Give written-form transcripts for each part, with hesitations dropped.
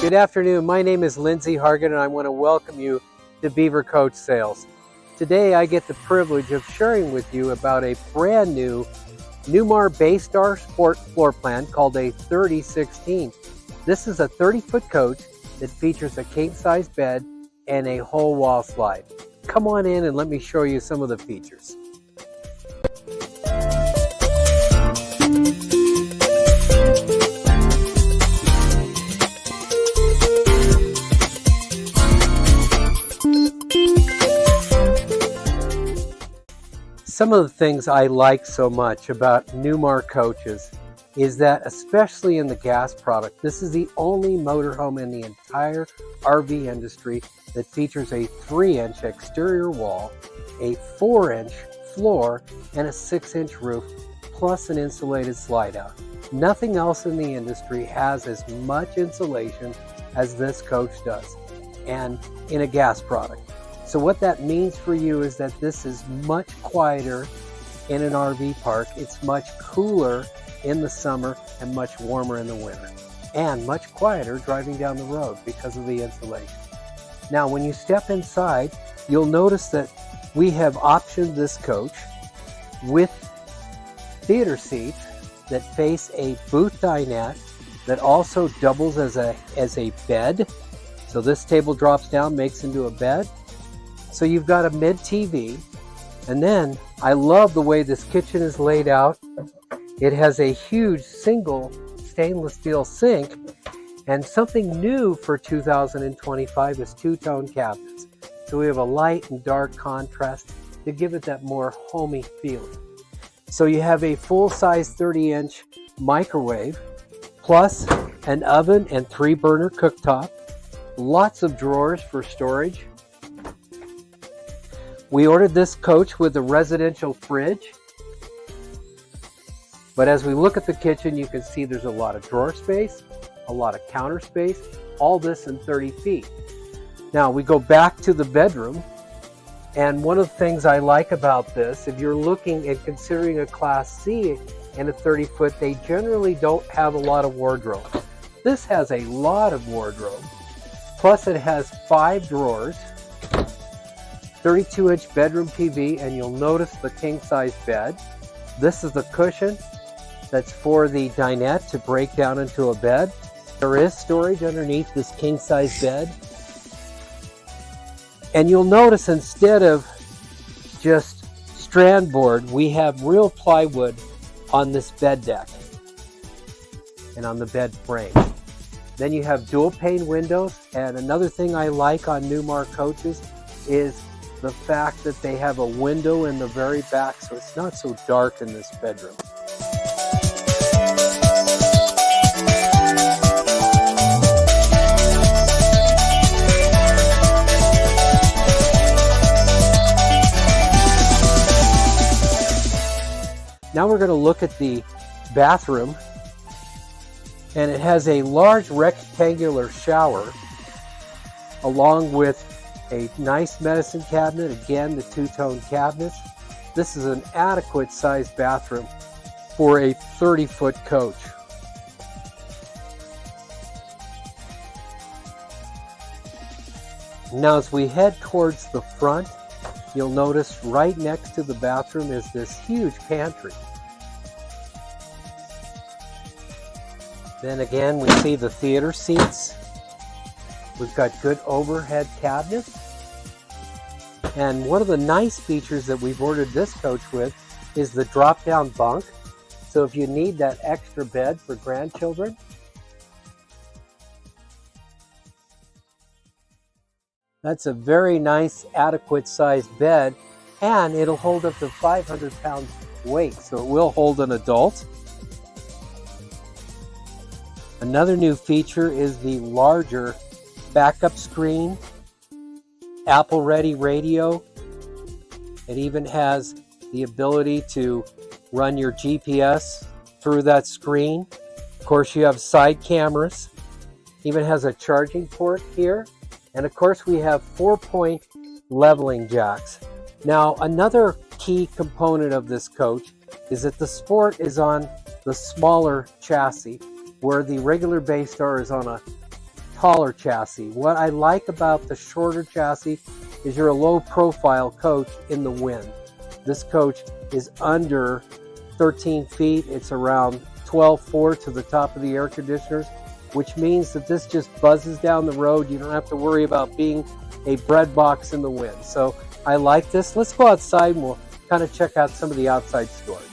Good afternoon. My name is Lindsay Hargan and I want to welcome you to Beaver Coach Sales. Today I get the privilege of sharing with you about a brand new Newmar Bay Star Sport floor plan called a 3016. This is a 30-foot coach that features a king-size bed and a whole wall slide. Come on in and let me show you some of the features. Some of the things I like so much about Newmar coaches is that, especially in the gas product, this is the only motorhome in the entire RV industry that features a 3-inch exterior wall, a 4-inch floor, and a 6-inch roof, plus an insulated slide out. Nothing else in the industry has as much insulation as this coach does, and in a gas product. So what that means for you is that this is much quieter in an RV park. It's much cooler in the summer and much warmer in the winter, and much quieter driving down the road because of the insulation. Now, when you step inside, you'll notice that we have optioned this coach with theater seats that face a booth dinette that also doubles as a bed. So this table drops down, makes into a bed. So you've got a mid TV, and then I love the way this kitchen is laid out. It has a huge single stainless steel sink, and something new for 2025 is two-tone cabinets. So we have a light and dark contrast to give it that more homey feeling. So you have a full-size 30-inch microwave, plus an oven and 3-burner cooktop, lots of drawers for storage. We ordered this coach with a residential fridge, but as we look at the kitchen, you can see there's a lot of drawer space, a lot of counter space, all this in 30 feet. Now we go back to the bedroom, and one of the things I like about this, if you're looking and considering a Class C and a 30-foot, they generally don't have a lot of wardrobe. This has a lot of wardrobe, plus it has 5 drawers, 32-inch bedroom TV, and you'll notice the king-size bed. This is the cushion that's for the dinette to break down into a bed. There is storage underneath this king-size bed. And you'll notice instead of just strand board, we have real plywood on this bed deck and on the bed frame. Then you have dual pane windows, and another thing I like on Newmar coaches is the fact that they have a window in the very back, so it's not so dark in this bedroom. Now we're going to look at the bathroom, and it has a large rectangular shower along with a nice medicine cabinet, again the two-tone cabinets. This is an adequate sized bathroom for a 30-foot coach. Now as we head towards the front, you'll notice right next to the bathroom is this huge pantry. Then again, we see the theater seats. We've got good overhead cabinets. And one of the nice features that we've ordered this coach with is the drop-down bunk. So if you need that extra bed for grandchildren, that's a very nice, adequate sized bed, and it'll hold up to 500 pounds weight, so it will hold an adult. Another new feature is the larger backup screen, Apple Ready radio. It even has the ability to run your GPS through that screen. Of course, you have side cameras. Even has a charging port here. And of course, we have 4-point leveling jacks. Now, another key component of this coach is that the Sport is on the smaller chassis, where the regular Bay Star is on a taller chassis. What I like about the shorter chassis is you're a low profile coach in the wind. This coach is under 13 feet. It's around 12.4 to the top of the air conditioners, which means that this just buzzes down the road. You don't have to worry about being a bread box in the wind. So I like this. Let's go outside and we'll kind of check out some of the outside storage.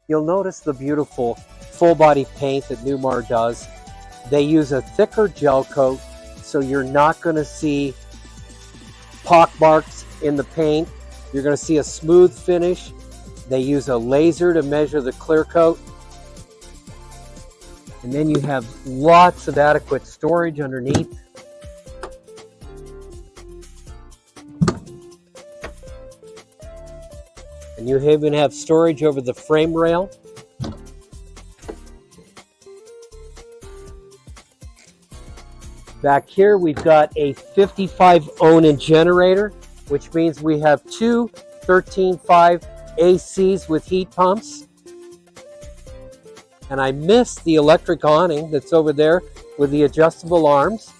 You'll notice the beautiful full body paint that Newmar does. They use a thicker gel coat, so you're not going to see pock marks in the paint. You're going to see a smooth finish. They use a laser to measure the clear coat. And then you have lots of adequate storage underneath. And you even have storage over the frame rail. Back here we've got a 55 Onan generator, which means we have two 13.5 ACs with heat pumps. And I missed the electric awning that's over there with the adjustable arms.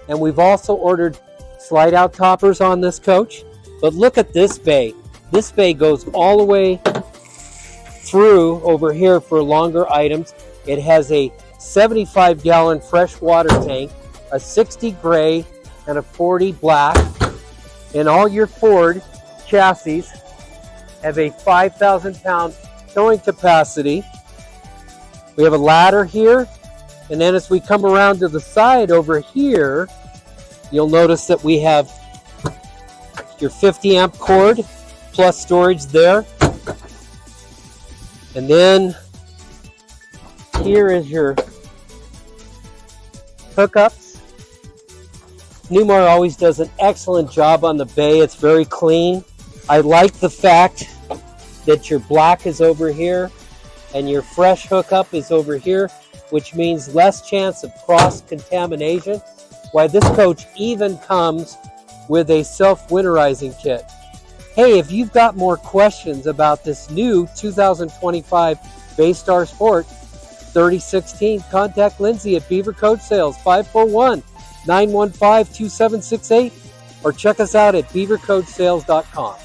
And we've also ordered slide out toppers on this coach. But look at this bay. This bay goes all the way through over here for longer items. It has a 75-gallon fresh water tank, a 60 gray, and a 40 black. And all your Ford chassis have a 5,000-pound towing capacity. We have a ladder here. And then as we come around to the side over here, you'll notice that we have your 50 amp cord plus storage there. And then here is your hookups. Newmar always does an excellent job on the bay. It's very clean. I like the fact that your black is over here and your fresh hookup is over here, which means less chance of cross-contamination. Why, this coach even comes with a self-winterizing kit. Hey, if you've got more questions about this new 2025 Bay Star Sport 3016, contact Lindsay at Beaver Coach Sales, 541-915-2768, or check us out at beavercoachsales.com.